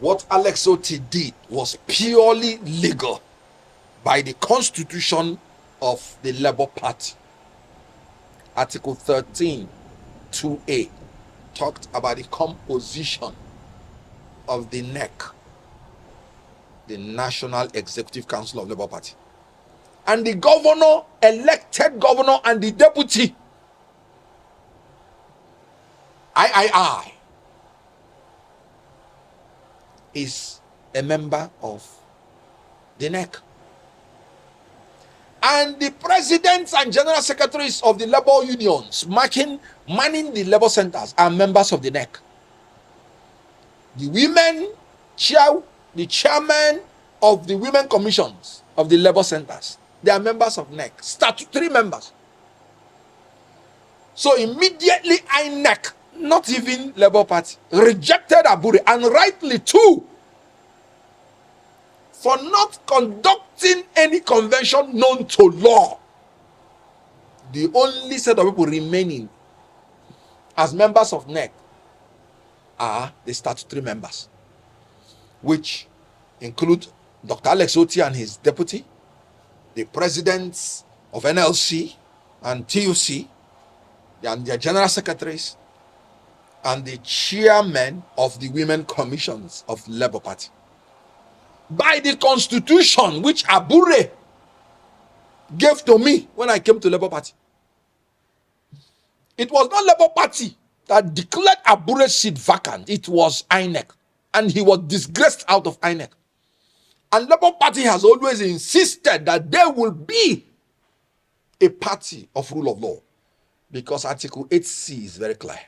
What Alex Oti did was purely legal by the constitution of the Labour Party. Article 13, 2A talked about the composition of the NEC, the National Executive Council of Labour Party. And the governor, elected governor, and the deputy, III, is a member of the NEC. And the presidents and general secretaries of the labor unions manning the labor centers are members of the NEC. The women the chairman of the women commissions of the labor centers, they are members of NEC, statutory members. So immediately INEC, not even Labour Party, rejected Abure, and rightly too, for not conducting any convention known to law. The only set of people remaining as members of NEC are the statutory members, which include Dr. Alex Oti and his deputy, the presidents of NLC and TUC, and their general secretaries, and the chairman of the women commissions of Labour Party. By the constitution which Abure gave to me when I came to Labour Party, it was not Labour Party that declared Abure's seat vacant. It was INEC, and he was disgraced out of INEC. And Labour Party has always insisted that there will be a party of rule of law, because Article 8C is very clear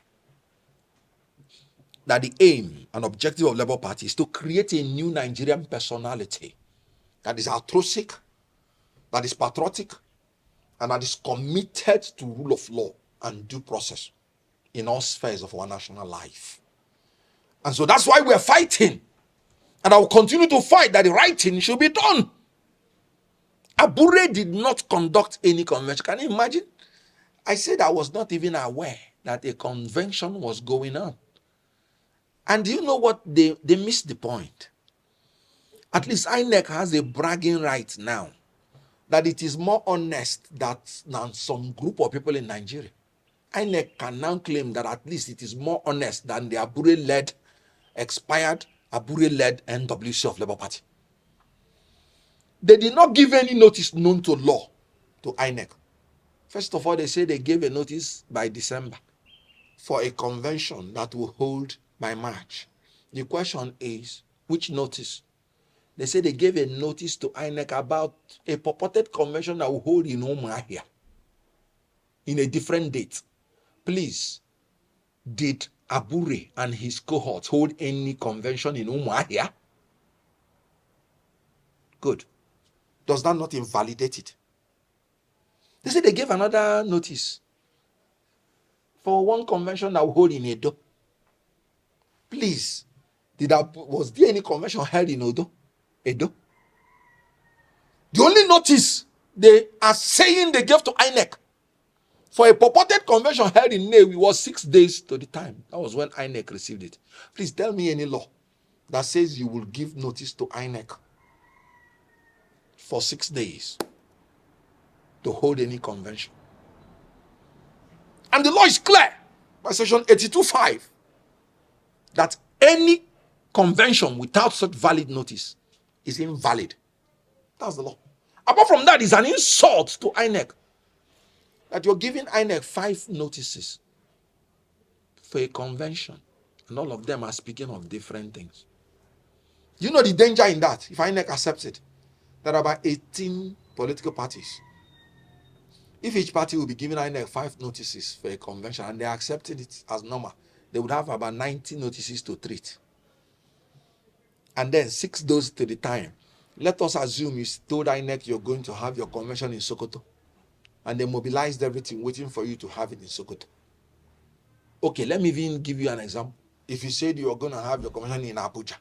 that the aim and objective of Labour Party is to create a new Nigerian personality that is altruistic, that is patriotic, and that is committed to rule of law and due process in all spheres of our national life. And so that's why we're fighting, and I will continue to fight that the right thing should be done. Abure did not conduct any convention. Can you imagine? I said I was not even aware that a convention was going on. And do you know what? They missed the point. At least INEC has a bragging right now that it is more honest than some group of people in Nigeria. INEC can now claim that at least it is more honest than the Abure-led, expired Abure-led NWC of Labour Party. They did not give any notice known to law to INEC. First of all, they say they gave a notice by December for a convention that will hold by March. The question is, which notice? They say they gave a notice to INEC about a purported convention that will hold in Umuahia in a different date. Please, did Abure and his cohorts hold any convention in Umuahia? Good. Does that not invalidate it? They say they gave another notice for one convention that will hold in Edo. Please, was there any convention held in Edo? The only notice they are saying they gave to INEC for a purported convention held in Newi was 6 days to the time. That was when INEC received it. Please tell me any law that says you will give notice to INEC for 6 days to hold any convention. And the law is clear by section 82.5 that any convention without such valid notice is invalid. That's the law. Apart from that, it's an insult to INEC that you're giving INEC 5 notices for a convention, and all of them are speaking of different things. You know the danger in that, if INEC accepts it, there are about 18 political parties. If each party will be giving INEC 5 notices for a convention and they're accepting it as normal, they would have about 90 notices to treat. And then 6 days to the time. Let us assume you told INEC you're going to have your convention in Sokoto, and they mobilized everything waiting for you to have it in Sokoto. Okay, let me even give you an example. If you said you are going to have your convention in Abuja,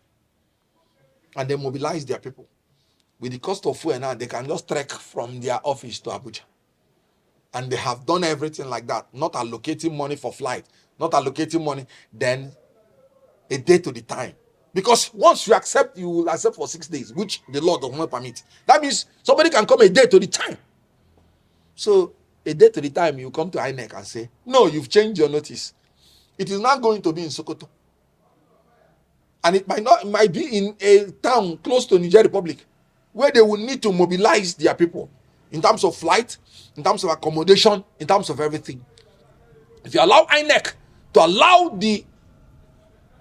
and they mobilized their people, with the cost of fuel now, they can just trek from their office to Abuja. And they have done everything like that, not allocating money for flight, not allocating money, then a day to the time. Because once you accept, you will accept for 6 days, which the law does not permit. That means somebody can come a day to the time. So a day to the time, you come to INEC and say, no, you've changed your notice. It is not going to be in Sokoto. And it might be in a town close to Niger Republic, where they will need to mobilize their people in terms of flight, in terms of accommodation, in terms of everything. If you allow INEC to allow the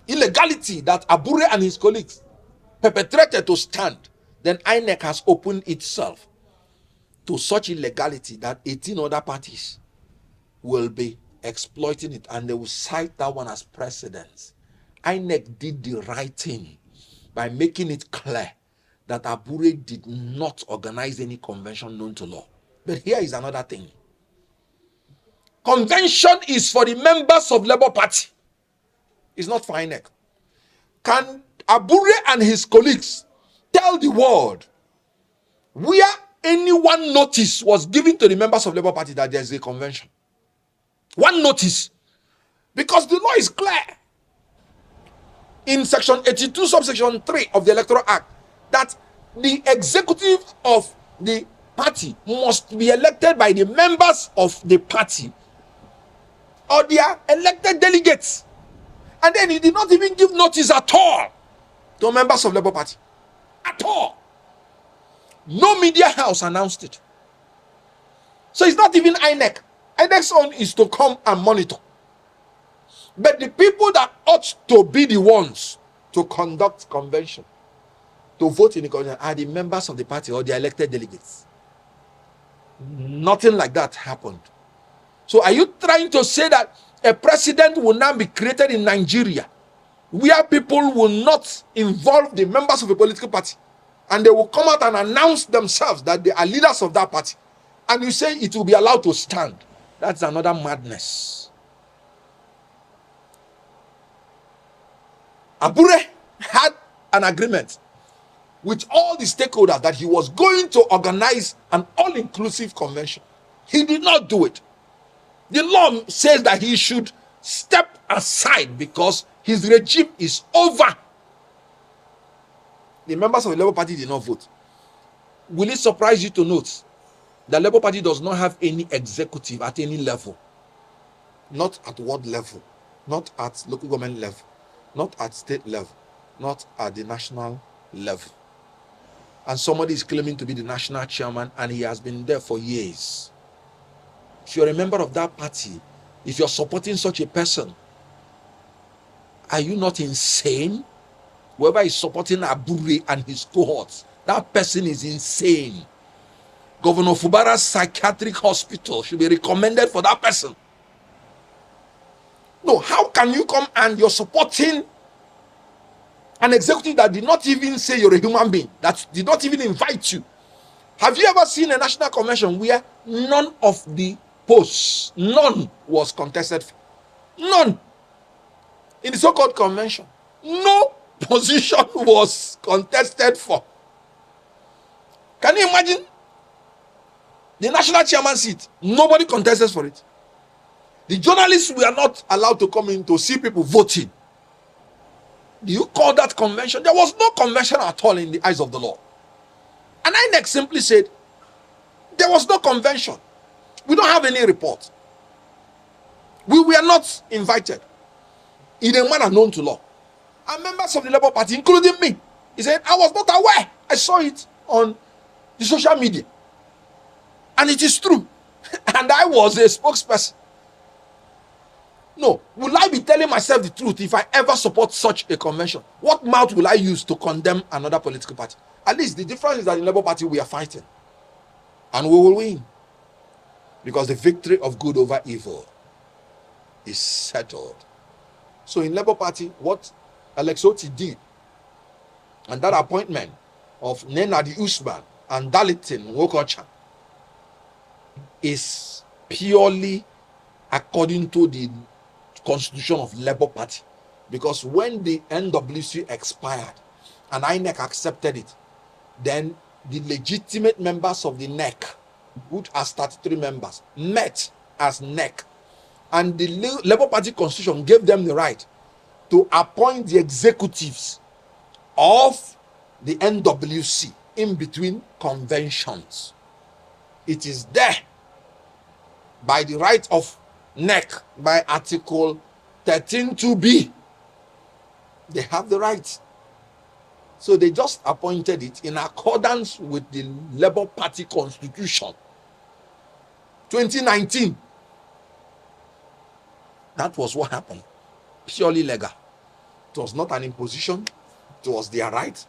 illegality that Abure and his colleagues perpetrated to stand, then INEC has opened itself to such illegality that 18 other parties will be exploiting it, and they will cite that one as precedence. INEC did the right thing by making it clear that Abure did not organize any convention known to law. But here is another thing. Convention is for the members of Labour Party. It's not for INEC. Can Abure and his colleagues tell the world where any one notice was given to the members of Labour Party that there's a convention? One notice. Because the law is clear. In section 82, subsection 3 of the Electoral Act, that the executive of the party must be elected by the members of the party or their elected delegates. And then he did not even give notice at all to members of Labour Party. At all. No media house announced it. So it's not even INEC. INEC's own is to come and monitor. But the people that ought to be the ones to conduct convention, to vote in the convention, are the members of the party or the elected delegates. Nothing like that happened. So are you trying to say that a president will now be created in Nigeria where people will not involve the members of a political party, and they will come out and announce themselves that they are leaders of that party, and you say it will be allowed to stand? That's another madness. Abure had an agreement with all the stakeholders that he was going to organize an all-inclusive convention. He did not do it. The law says that he should step aside because his regime is over. The members of the Labour Party did not vote. Will it surprise you to note that Labour Party does not have any executive at any level? Not at ward level, not at local government level, not at state level, not at the national level. And somebody is claiming to be the national chairman, and he has been there for years. If you're a member of that party, if you're supporting such a person, are you not insane? Whoever is supporting Abure and his cohorts, that person is insane. Governor Fubara's psychiatric hospital should be recommended for that person. No, how can you come and you're supporting an executive that did not even say you're a human being, that did not even invite you? Have you ever seen a national convention where none of the posts, none was contested? None. In the so-called convention, no position was contested for. Can you imagine? The national chairman seat, nobody contested for it. The journalists were not allowed to come in to see people voting. Do you call that convention? There was no convention at all in the eyes of the law. And INEC simply said, there was no convention. We don't have any report. We were not invited in a manner known to law. And members of the Labour Party, including me, he said, I was not aware. I saw it on the social media. And it is true. And I was a spokesperson. No, will I be telling myself the truth if I ever support such a convention? What mouth will I use to condemn another political party? At least the difference is that in the Labour Party we are fighting. And we will win. Because the victory of good over evil is settled. So in Labour Party, what Alex Otti did, and that appointment of Nenadi Usman and Dalitin Wokocha, is purely according to the constitution of Labour Party. Because when the NWC expired and INEC accepted it, then the legitimate members of the NEC, which are statutory members, met as NEC, and the Labour Party constitution gave them the right to appoint the executives of the NWC in between conventions. It is there by the right of NEC, by Article 13(2)(b). They have the right. So they just appointed it in accordance with the Labour Party constitution. 2019. That was what happened. Purely legal. It was not an imposition. It was their right.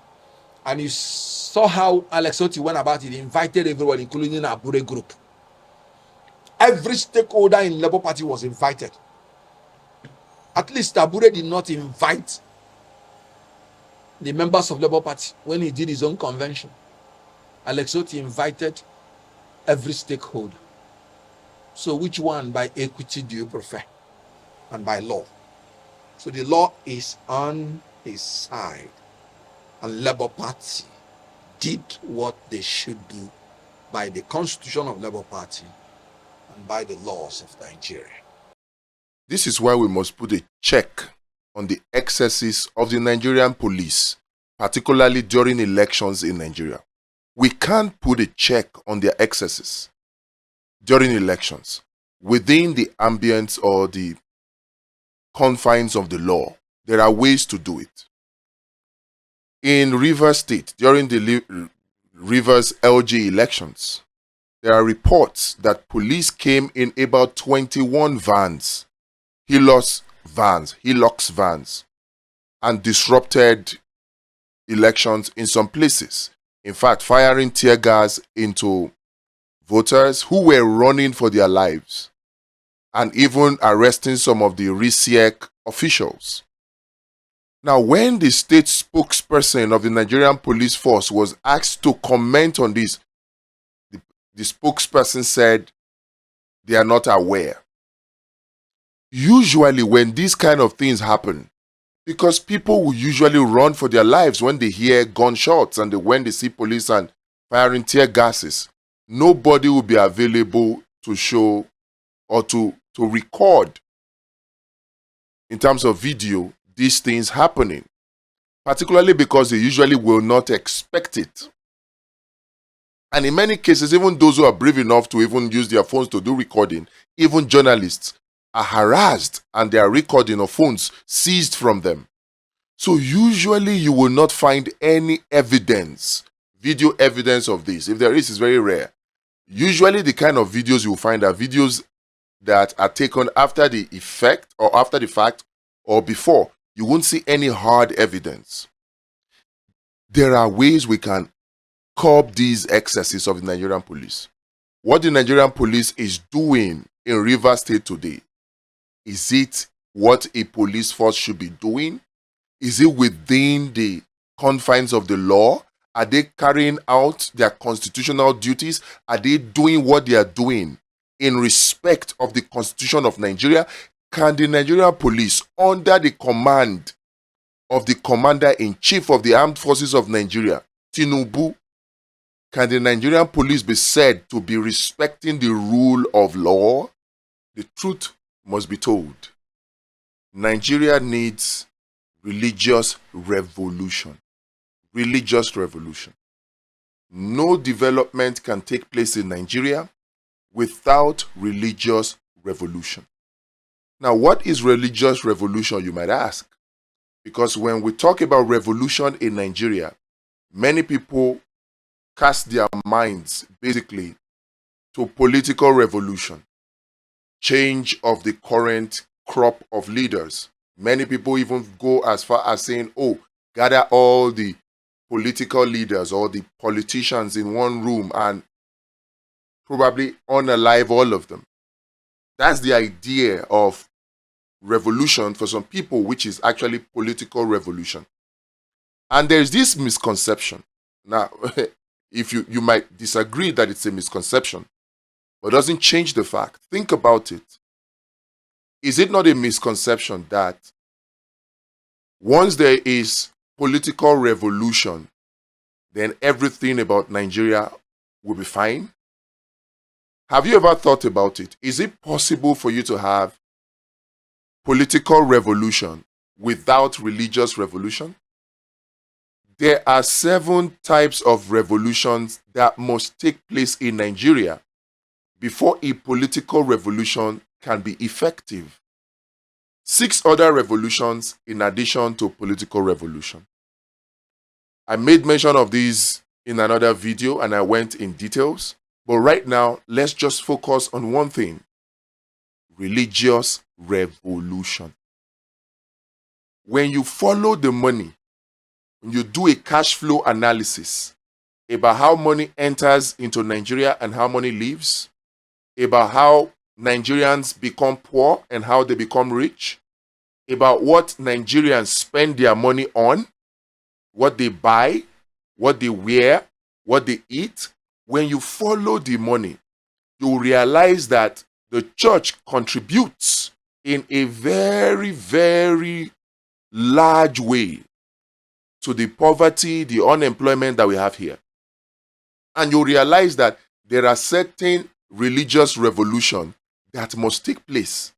And you saw how Alex Otti went about it. He invited everyone, including the Abure group. Every stakeholder in Labour Party was invited. At least Abure did not invite the members of Labour Party when he did his own convention. Alex Otti invited every stakeholder. So which one by equity do you prefer? And by law. So the law is on his side. And Labour Party did what they should do by the constitution of Labour Party and by the laws of Nigeria. This is why we must put a check on the excesses of the Nigerian police, particularly during elections in Nigeria. We can't put a check on their excesses during elections within the ambience or the confines of the law. There are ways to do it. In Rivers State, during the Rivers LG elections, there are reports that police came in about 21 vans, Hilux vans, and disrupted elections in some places. In fact, firing tear gas into voters who were running for their lives, and even arresting some of the RISIEC officials. Now, when the state spokesperson of the Nigerian police force was asked to comment on this, the spokesperson said they are not aware. Usually when these kind of things happen, because people will usually run for their lives when they hear gunshots and when they see police and firing tear gases, nobody will be available to show or to record, in terms of video, these things happening, particularly because they usually will not expect it. And in many cases, even those who are brave enough to even use their phones to do recording, even journalists, are harassed and their recording of phones seized from them. So usually you will not find any evidence, video evidence of this. If there is, it's very rare. Usually the kind of videos you will find are videos that are taken after the effect or after the fact or before. You won't see any hard evidence. There are ways we can curb these excesses of the Nigerian police. What the Nigerian police is doing in Rivers State today, is it what a police force should be doing? Is it within the confines of the law? Are they carrying out their constitutional duties? Are they doing what they are doing in respect of the Constitution of Nigeria? Can the Nigerian police, under the command of the Commander-in-Chief of the Armed Forces of Nigeria, Tinubu, can the Nigerian police be said to be respecting the rule of law? The truth must be told. Nigeria needs religious revolution. Religious revolution. No development can take place in Nigeria without religious revolution. Now, what is religious revolution, you might ask? Because when we talk about revolution in Nigeria, many people cast their minds basically to political revolution, change of the current crop of leaders. Many people even go as far as saying, oh, gather all the political leaders or the politicians in one room and probably unalive all of them. That's the idea of revolution for some people, which is actually political revolution. And there's this misconception. Now, if you might disagree that it's a misconception, but it doesn't change the fact. Think about it. Is it not a misconception that once there is political revolution, then everything about Nigeria will be fine? Have you ever thought about it? Is it possible for you to have political revolution without religious revolution? There are 7 types of revolutions that must take place in Nigeria before a political revolution can be effective. 6 other revolutions in addition to political revolution. I made mention of these in another video and I went in details, but right now let's just focus on one thing: religious revolution. When you follow the money, when you do a cash flow analysis about how money enters into Nigeria and how money leaves, about how Nigerians become poor and how they become rich, about what Nigerians spend their money on, what they buy, what they wear, what they eat, when you follow the money, you realize that the church contributes in a very, very large way to the poverty, the unemployment that we have here. And you realize that there are certain religious revolutions that must take place